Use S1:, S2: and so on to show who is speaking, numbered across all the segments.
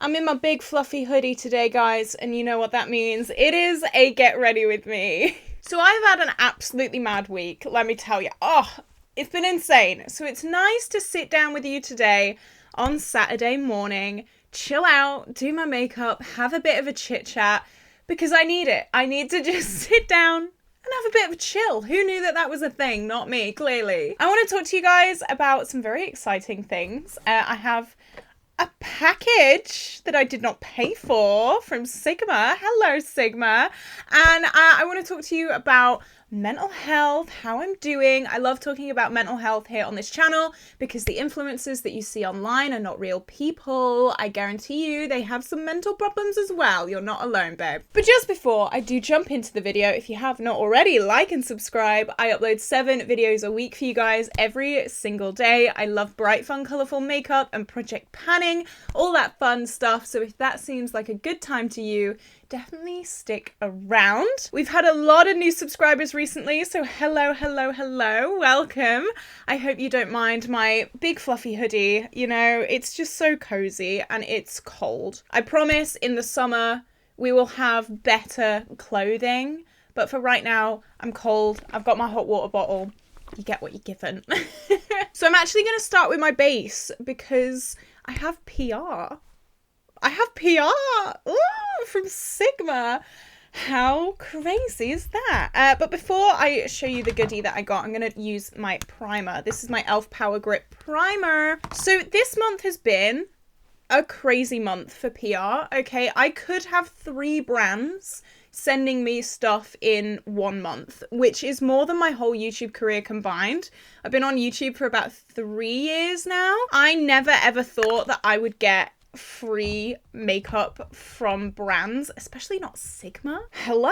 S1: I'm in my big fluffy hoodie today, guys, and you know what that means. It is a get ready with me. So I've had an absolutely mad week, let me tell you. Oh, it's been insane. So it's nice to sit down with you today on Saturday morning, chill out, do my makeup, have a bit of a chit chat, because I need it. I need to just sit down and have a bit of a chill. Who knew that that was a thing? Not me, clearly. I want to talk to you guys about some very exciting things. I have a package that I did not pay for from Sigma. Hello, Sigma. And I want to talk to you about mental health, how I'm doing. I love talking about mental health here on this channel because the influencers that you see online are not real people. I guarantee you they have some mental problems as well. You're not alone, babe. But just before I do jump into the video, if you have not already, like and subscribe. I upload 7 videos a week for you guys every single day. I love bright, fun, colourful makeup and project panning, all that fun stuff. So if that seems like a good time to you, definitely stick around. We've had a lot of new subscribers recently, so hello, welcome. I hope you don't mind my big fluffy hoodie. You know, it's just so cozy and it's cold. I promise in the summer we will have better clothing, but for right now, I'm cold. I've got my hot water bottle. You get what you're given. So I'm actually going to start with my base because I have PR. I have PR from Sigma. How crazy is that? But before I show you the goodie that I got, I'm going to use my primer. This is my e.l.f. Power Grip Primer. So this month has been a crazy month for PR, okay? I could have 3 brands sending me stuff in 1 month, which is more than my whole YouTube career combined. I've been on YouTube for about 3 years now. I never ever thought that I would get free makeup from brands, especially not Sigma. Hello.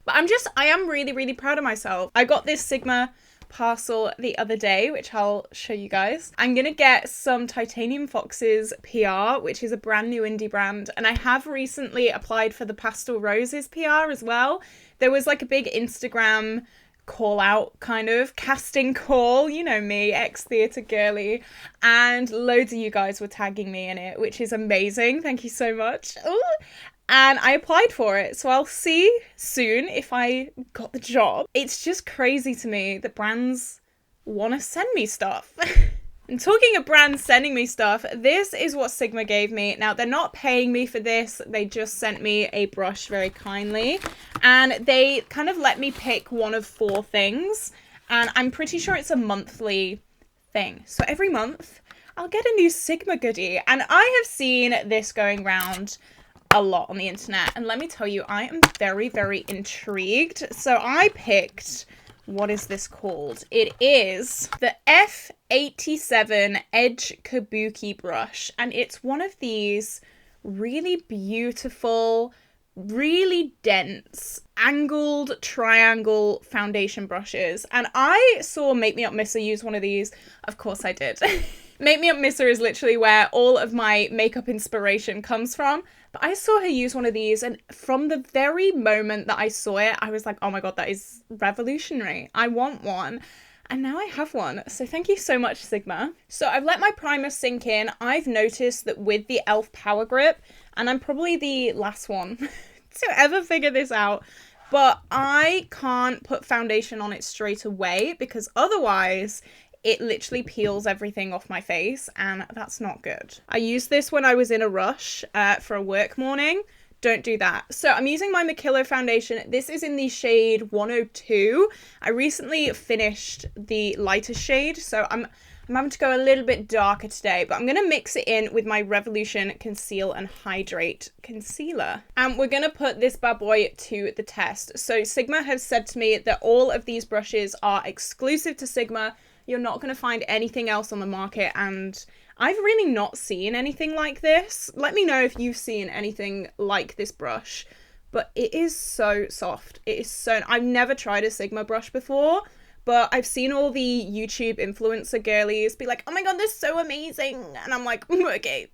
S1: But I am really proud of myself. I got this Sigma parcel the other day, which I'll show you guys. I'm gonna get some Titanium Foxes PR, which is a brand new indie brand, and I have recently applied for the Pastel Roses PR as well. There was like a big Instagram call out kind of casting call, you know me, ex-theatre girly, and loads of you guys were tagging me in it, which is amazing. Thank you so much. Ooh. And I applied for it, so I'll see soon if I got the job. It's just crazy to me that brands want to send me stuff. And talking of brands sending me stuff, this is what Sigma gave me. Now, they're not paying me for this. They just sent me a brush very kindly. And they kind of let me pick one of 4 things. And I'm pretty sure it's a monthly thing. So every month, I'll get a new Sigma goodie. And I have seen this going around a lot on the internet. And let me tell you, I am very intrigued. So I picked... what is this called? It is the F87 Edge Kabuki brush, and it's one of these really beautiful, really dense, angled triangle foundation brushes. And I saw Make Me Up Misser use one of these. Of course I did. Make Me Up Misser is literally where all of my makeup inspiration comes from. But I saw her use one of these, and from the very moment that I saw it, I was like, oh my god, that is revolutionary. I want one. And now I have one. So thank you so much, Sigma. So I've let my primer sink in. I've noticed that with the e.l.f. Power Grip, and I'm probably the last one to ever figure this out, but I can't put foundation on it straight away because otherwise it literally peels everything off my face, and that's not good. I used this when I was in a rush for a work morning. Don't do that. So I'm using my Makillo foundation. This is in the shade 102. I recently finished the lighter shade, so I'm having to go a little bit darker today, but I'm going to mix it in with my Revolution Conceal and Hydrate concealer. And we're going to put this bad boy to the test. So Sigma has said to me that all of these brushes are exclusive to Sigma. You're not going to find anything else on the market, and I've really not seen anything like this. Let me know if you've seen anything like this brush, but it is so soft. It is so... I've never tried a Sigma brush before, but I've seen all the YouTube influencer girlies be like, oh my god, this is so amazing, and I'm like, okay,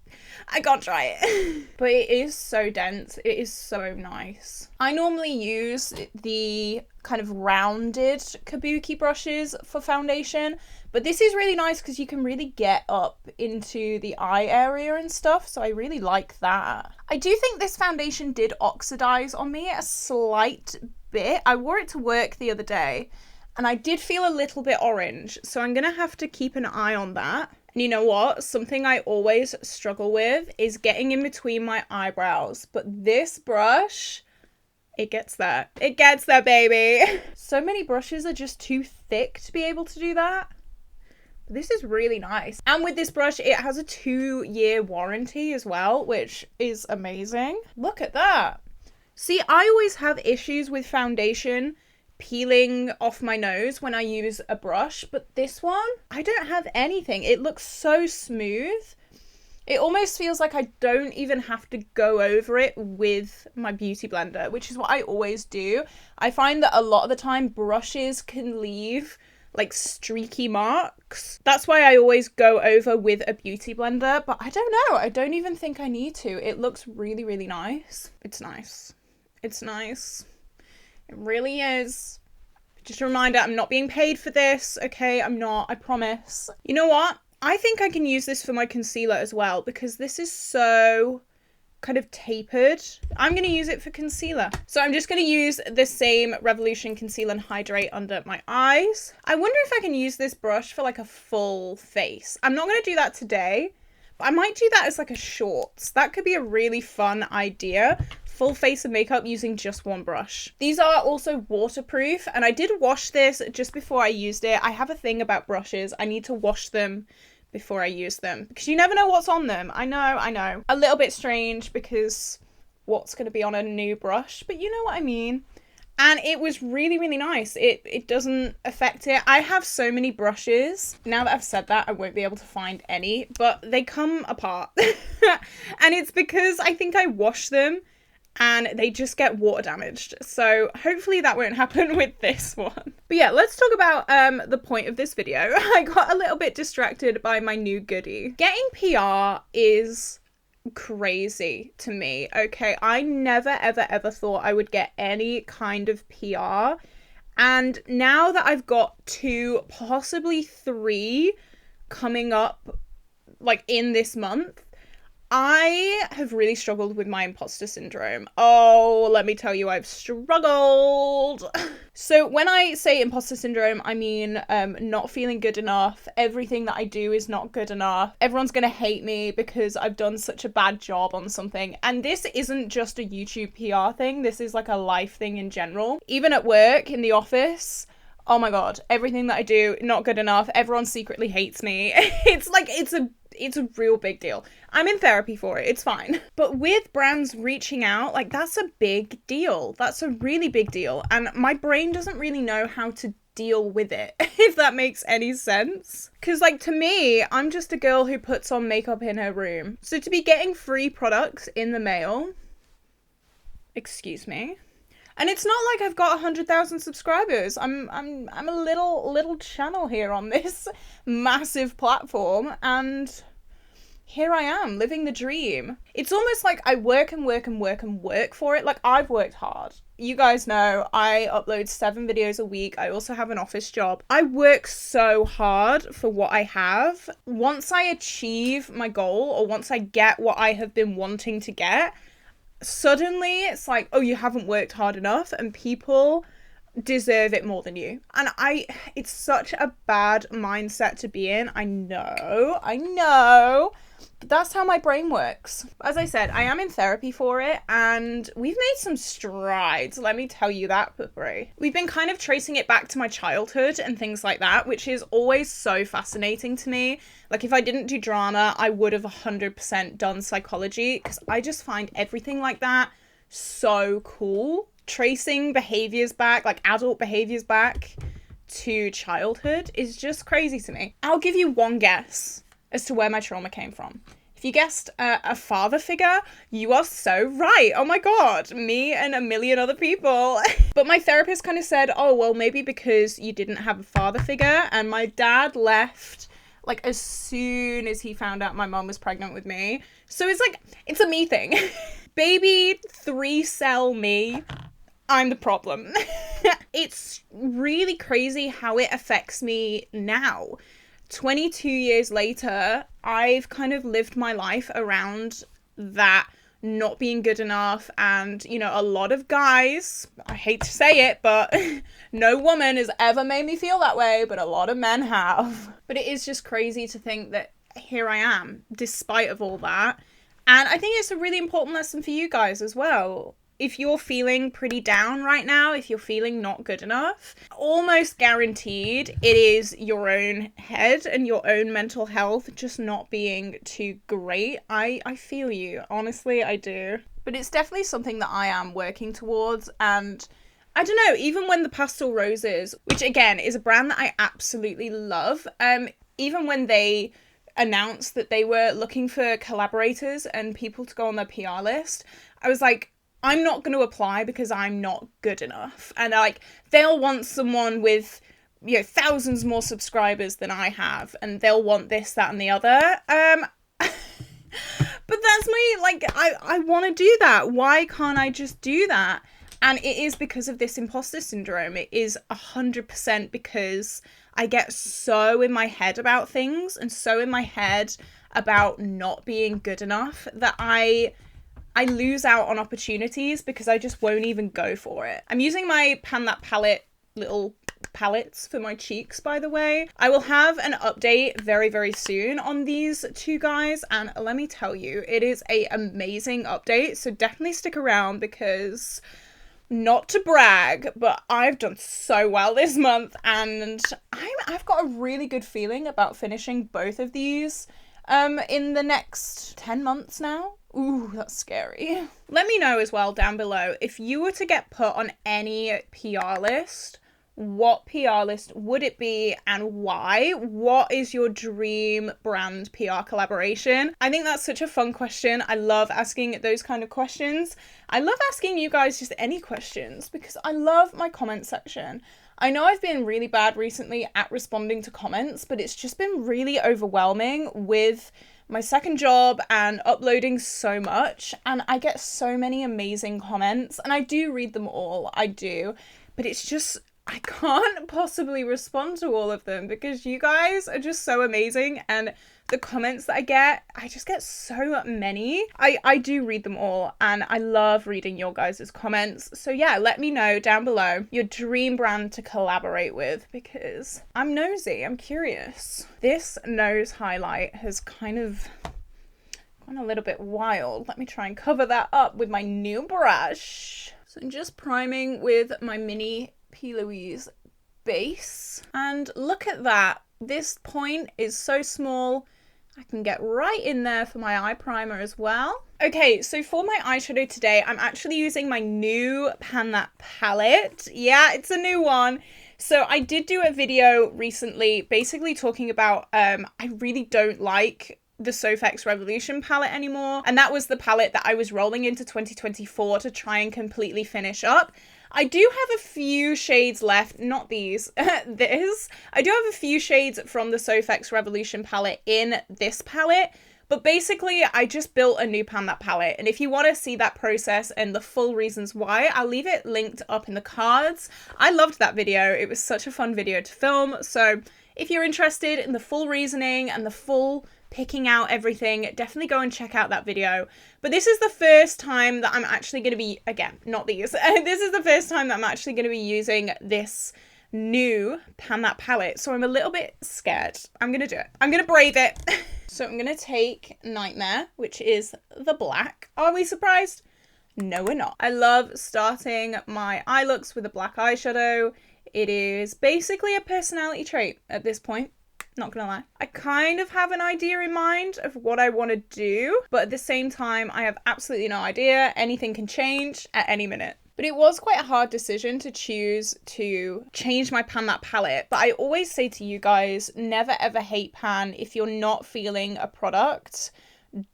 S1: I can't try it. But it is so dense. It is so nice. I normally use the kind of rounded kabuki brushes for foundation, but this is really nice because you can really get up into the eye area and stuff, so I really like that. I do think this foundation did oxidize on me a slight bit. I wore it to work the other day and I did feel a little bit orange, so I'm gonna have to keep an eye on that. And you know what? Something I always struggle with is getting in between my eyebrows, but this brush, it gets there. It gets there, baby. So many brushes are just too thick to be able to do that. But this is really nice. And with this brush, it has a 2-year warranty as well, which is amazing. Look at that. See, I always have issues with foundation peeling off my nose when I use a brush, but this one, I don't have anything. It looks so smooth. It almost feels like I don't even have to go over it with my beauty blender, which is what I always do. I find that a lot of the time brushes can leave like streaky marks. That's why I always go over with a beauty blender, but I don't know. I don't even think I need to. It looks really, really nice. It's nice. It's nice. It really is. Just a reminder, I'm not being paid for this, okay? I'm not, I promise. You know what? I think I can use this for my concealer as well because this is so kind of tapered. I'm going to use it for concealer. So I'm just going to use the same Revolution Conceal and Hydrate under my eyes. I wonder if I can use this brush for like a full face. I'm not going to do that today, but I might do that as like a shorts. That could be a really fun idea. Full face of makeup using just one brush. These are also waterproof, and I did wash this just before I used it. I have a thing about brushes. I need to wash them before I use them because you never know what's on them. I know. A little bit strange because what's going to be on a new brush, but you know what I mean. And it was really, really nice. It doesn't affect it. I have so many brushes. Now that I've said that, I won't be able to find any, but they come apart. And it's because I think I wash them and they just get water damaged. So hopefully that won't happen with this one. But yeah, let's talk about the point of this video. I got a little bit distracted by my new goodie. Getting PR is crazy to me, okay? I never, ever thought I would get any kind of PR. And now that I've got 2, possibly 3 coming up like in this month, I have really struggled with my imposter syndrome. Oh, let me tell you, I've struggled. So when I say imposter syndrome, I mean not feeling good enough. Everything that I do is not good enough. Everyone's gonna hate me because I've done such a bad job on something. And this isn't just a YouTube PR thing. This is like a life thing in general. Even at work, in the office, oh my God, everything that I do, not good enough. Everyone secretly hates me. It's like, it's a real big deal. I'm in therapy for it. It's fine. But with brands reaching out, like that's a big deal. That's a really big deal. And my brain doesn't really know how to deal with it, if that makes any sense. Because like to me, I'm just a girl who puts on makeup in her room. So to be getting free products in the mail, excuse me. And it's not like I've got 100,000 subscribers. I'm a little channel here on this massive platform, and here I am living the dream. It's almost like I work and work and work and work for it. Like I've worked hard. You guys know I upload 7 videos a week. I also have an office job. I work so hard for what I have. Once I achieve my goal, or once I get what I have been wanting to get, suddenly it's like, oh, you haven't worked hard enough and people deserve it more than you. And it's such a bad mindset to be in. I know, but that's how my brain works. As I said, I am in therapy for it, and we've made some strides, let me tell you that, Pupri. We've been kind of tracing it back to my childhood and things like that, which is always so fascinating to me. Like if I didn't do drama, I would have 100% done psychology, because I just find everything like that so cool. Tracing behaviors back, like adult behaviors back to childhood, is just crazy to me. I'll give you one guess as to where my trauma came from. If you guessed a father figure, you are so right. Oh my God, me and a million other people. But my therapist kind of said, oh, well, maybe because you didn't have a father figure. And my dad left like as soon as he found out my mom was pregnant with me. So it's like, it's a me thing. Baby 3-cell me, I'm the problem. it's really crazy how it affects me now. 22 years later, I've kind of lived my life around that not being good enough, and you know, a lot of guys, I hate to say it, but no woman has ever made me feel that way, but a lot of men have. But it is just crazy to think that here I am despite of all that. And I think it's a really important lesson for you guys as well. If you're feeling pretty down right now, if you're feeling not good enough, almost guaranteed it is your own head and your own mental health just not being too great. I feel you. Honestly, I do. But it's definitely something that I am working towards. And I don't know, even when the Pastel Roses, which again is a brand that I absolutely love, even when they announced that they were looking for collaborators and people to go on their PR list, I was like, I'm not going to apply because I'm not good enough. And like, they'll want someone with, you know, thousands more subscribers than I have, and they'll want this, that, and the other. But that's me. Like, I want to do that. Why can't I just do that? And it is because of this imposter syndrome. It is 100% because I get so in my head about things and so in my head about not being good enough that I lose out on opportunities because I just won't even go for it. I'm using my Pan That Palette little palettes for my cheeks, by the way. I will have an update very, very soon on these two guys, and let me tell you, it is an amazing update, so definitely stick around because, not to brag, but I've done so well this month, and I've got a really good feeling about finishing both of these in the next 10 months now. Ooh, that's scary. Let me know as well down below, if you were to get put on any PR list, what PR list would it be and why? What is your dream brand PR collaboration? I think that's such a fun question. I love asking those kind of questions. I love asking you guys just any questions because I love my comment section. I know I've been really bad recently at responding to comments, but it's just been really overwhelming with my second job and uploading so much, and I get so many amazing comments, and I do read them all, I do, but it's just, I can't possibly respond to all of them because you guys are just so amazing, and the comments that I just get so many. I do read them all, and I love reading your guys' comments. So yeah, let me know down below your dream brand to collaborate with because I'm nosy, I'm curious. This nose highlight has kind of gone a little bit wild. Let me try and cover that up with my new brush. So I'm just priming with my mini P. Louise base, and look at that. This point is so small. I can get right in there for my eye primer as well. Okay, so for my eyeshadow today, I'm actually using my new Pan That palette. Yeah, it's a new one. So I did do a video recently basically talking about I really don't like the Soph Revolution palette anymore. And that was the palette that I was rolling into 2024 to try and completely finish up. I do have a few shades left, not these, this. I do have a few shades from the Soph Revolution palette in this palette, but basically I just built a new Pan That palette, and if you want to see that process and the full reasons why, I'll leave it linked up in the cards. I loved that video, it was such a fun video to film, so if you're interested in the full reasoning and the full picking out everything, definitely go and check out that video. But this is the first time that I'm actually going to be, again, not these, this is the first time that I'm actually going to be using this new Pan That palette, so I'm a little bit scared. I'm going to do it. I'm going to brave it. So I'm going to take Nightmare, which is the black. Are we surprised? No, we're not. I love starting my eye looks with a black eyeshadow. It is basically a personality trait at this point. Not gonna lie. I kind of have an idea in mind of what I want to do, but at the same time, I have absolutely no idea. Anything can change at any minute. But it was quite a hard decision to choose to change my Pan That palette. But I always say to you guys, never ever hate pan. If you're not feeling a product,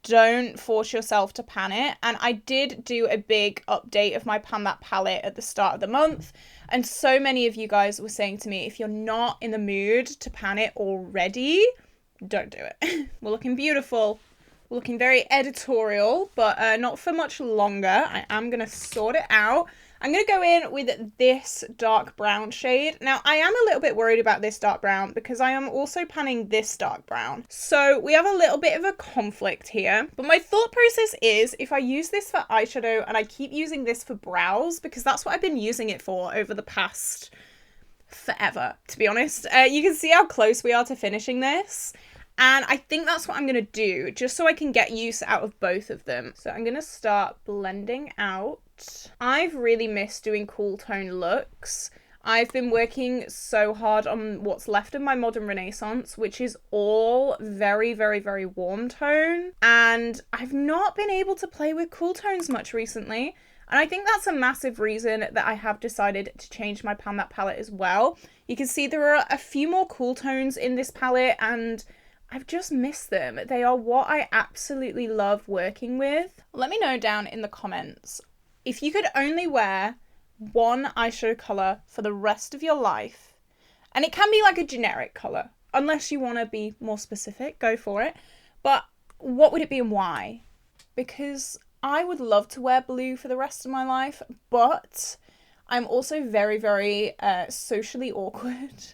S1: don't force yourself to pan it. And I did do a big update of my Pan That palette at the start of the month. And so many of you guys were saying to me, if you're not in the mood to pan it already, don't do it. We're looking beautiful. We're looking very editorial, but not for much longer. I am going to sort it out. I'm going to go in with this dark brown shade. Now, I am a little bit worried about this dark brown because I am also panning this dark brown. So we have a little bit of a conflict here. But my thought process is if I use this for eyeshadow and I keep using this for brows, because that's what I've been using it for over the past forever, to be honest. You can see how close we are to finishing this. And I think that's what I'm going to do, just so I can get use out of both of them. So I'm going to start blending out. I've really missed doing cool tone looks. I've been working so hard on what's left of my Modern Renaissance, which is all very, very, very warm tone. And I've not been able to play with cool tones much recently. And I think that's a massive reason that I have decided to change my Pan That palette as well. You can see there are a few more cool tones in this palette and I've just missed them. They are what I absolutely love working with. Let me know down in the comments, if you could only wear one eyeshadow colour for the rest of your life, and it can be like a generic colour, unless you want to be more specific, go for it. But what would it be and why? Because I would love to wear blue for the rest of my life, but I'm also very, very socially awkward.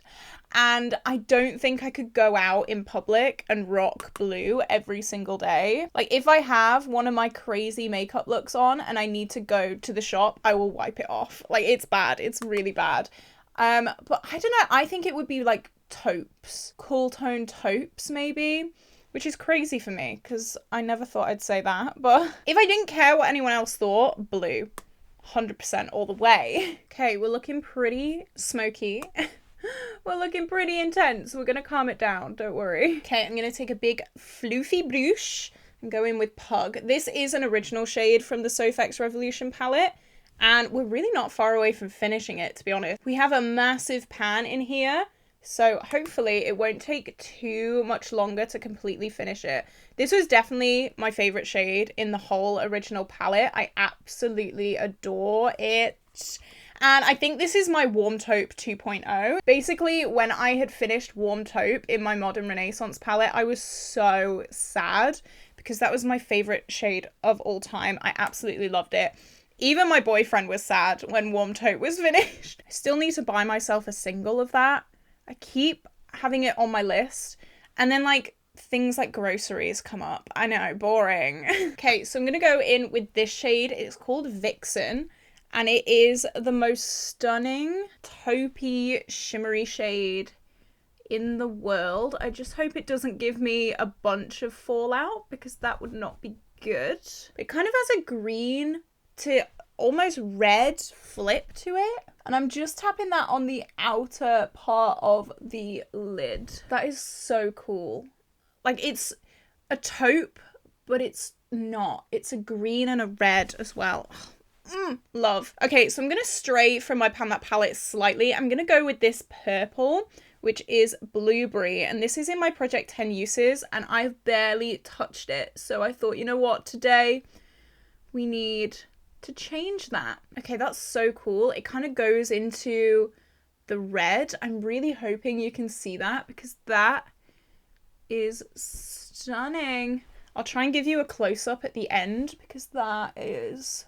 S1: And I don't think I could go out in public and rock blue every single day. Like, if I have one of my crazy makeup looks on and I need to go to the shop, I will wipe it off. Like, it's bad. It's really bad. But I don't know. I think it would be like taupes. Cool tone taupes, maybe. Which is crazy for me, because I never thought I'd say that. But if I didn't care what anyone else thought, blue. 100% all the way. Okay, we're looking pretty smoky. We're looking pretty intense. We're going to calm it down. Don't worry. Okay, I'm going to take a big floofy brush and go in with Pug. This is an original shade from the Soph X Revolution palette. And we're really not far away from finishing it, to be honest. We have a massive pan in here. So hopefully it won't take too much longer to completely finish it. This was definitely my favorite shade in the whole original palette. I absolutely adore it. And I think this is my Warm Taupe 2.0. Basically, when I had finished Warm Taupe in my Modern Renaissance palette, I was so sad because that was my favorite shade of all time. I absolutely loved it. Even my boyfriend was sad when Warm Taupe was finished. I still need to buy myself a single of that. I keep having it on my list. And then, like, things like groceries come up. I know, boring. Okay, so I'm going to go in with this shade. It's called Vixen. And it is the most stunning taupey shimmery shade in the world. I just hope it doesn't give me a bunch of fallout because that would not be good. It kind of has a green to almost red flip to it. And I'm just tapping that on the outer part of the lid. That is so cool. Like, it's a taupe, but it's not. It's a green and a red as well. Love. Okay, so I'm going to stray from my Pan That palette slightly. I'm going to go with this purple, which is Blueberry. And this is in my Project 10 Uses, and I've barely touched it. So I thought, you know what, today we need to change that. Okay, that's so cool. It kind of goes into the red. I'm really hoping you can see that because that is stunning. I'll try and give you a close-up at the end because that is...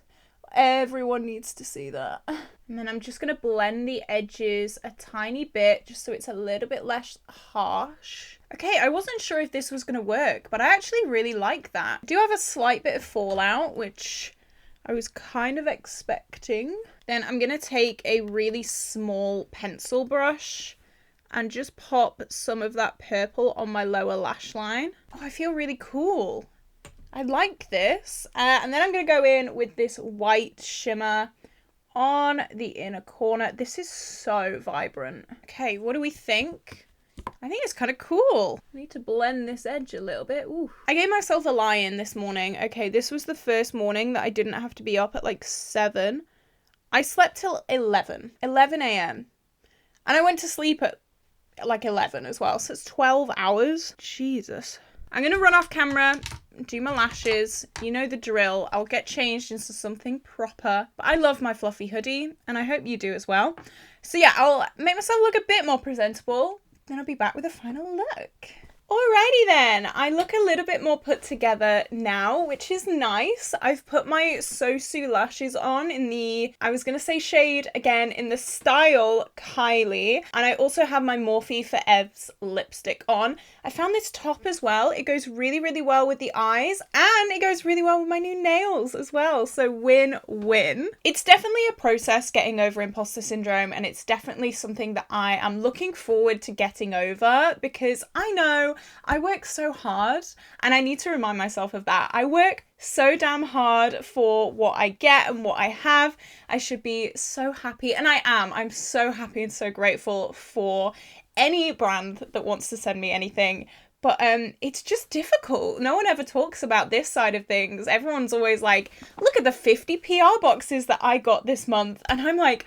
S1: Everyone needs to see that. And then I'm just going to blend the edges a tiny bit just so it's a little bit less harsh. Okay, I wasn't sure if this was going to work, but I actually really like that. I do have a slight bit of fallout, which I was kind of expecting. Then I'm going to take a really small pencil brush and just pop some of that purple on my lower lash line. Oh, I feel really cool. I like this. And then I'm going to go in with this white shimmer on the inner corner. This is so vibrant. Okay, what do we think? I think it's kind of cool. I need to blend this edge a little bit. Ooh. I gave myself a lie-in this morning. Okay, this was the first morning that I didn't have to be up at like 7. I slept till 11 a.m. And I went to sleep at like 11 as well. So it's 12 hours. Jesus. I'm going to run off camera, do my lashes. You know the drill. I'll get changed into something proper. But I love my fluffy hoodie, and I hope you do as well. So yeah, I'll make myself look a bit more presentable. Then I'll be back with a final look. Alrighty then, I look a little bit more put together now, which is nice. I've put my Sosu lashes on in the, I was gonna say shade again, in the style Kylie. And I also have my Morphe Forevs lipstick on. I found this top as well. It goes really, really well with the eyes and it goes really well with my new nails as well. So win-win. It's definitely a process getting over imposter syndrome, and it's definitely something that I am looking forward to getting over, because I know I work so hard and I need to remind myself of that. I work so damn hard for what I get and what I have. I should be so happy, and I am. I'm so happy and so grateful for any brand that wants to send me anything. But it's just difficult. No one ever talks about this side of things. Everyone's always like, look at the 50 PR boxes that I got this month. And I'm like,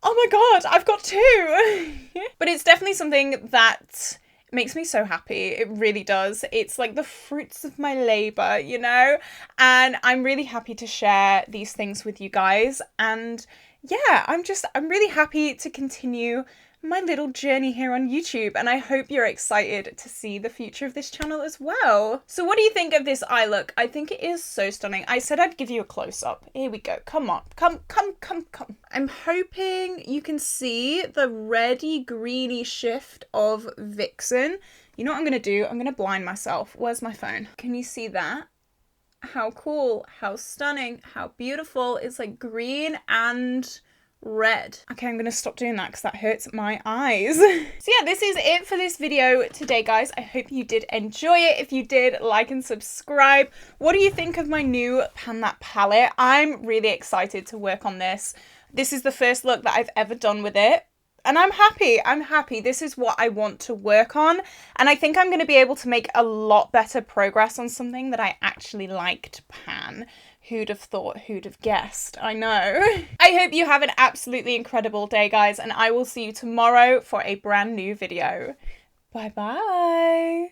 S1: oh my God, I've got 2. But it's definitely something that makes me so happy. It really does. It's like the fruits of my labor, you know? And I'm really happy to share these things with you guys. And yeah, I'm really happy to continue my little journey here on YouTube, and I hope you're excited to see the future of this channel as well. So what do you think of this eye look? I think it is so stunning. I said I'd give you a close-up. Here we go. Come on. Come. I'm hoping you can see the reddy greeny shift of Vixen. You know what I'm gonna do? I'm gonna blind myself. Where's my phone? Can you see that? How cool, how stunning, how beautiful. It's like green and red. Okay, I'm gonna stop doing that because that hurts my eyes. So yeah, this is it for this video today, guys. I hope you did enjoy it. If you did, like and subscribe. What do you think of my new Pan That palette? I'm really excited to work on this. This is the first look that I've ever done with it. And I'm happy. This is what I want to work on. And I think I'm going to be able to make a lot better progress on something that I actually like to pan. Who'd have thought, who'd have guessed? I know. I hope you have an absolutely incredible day, guys. And I will see you tomorrow for a brand new video. Bye-bye.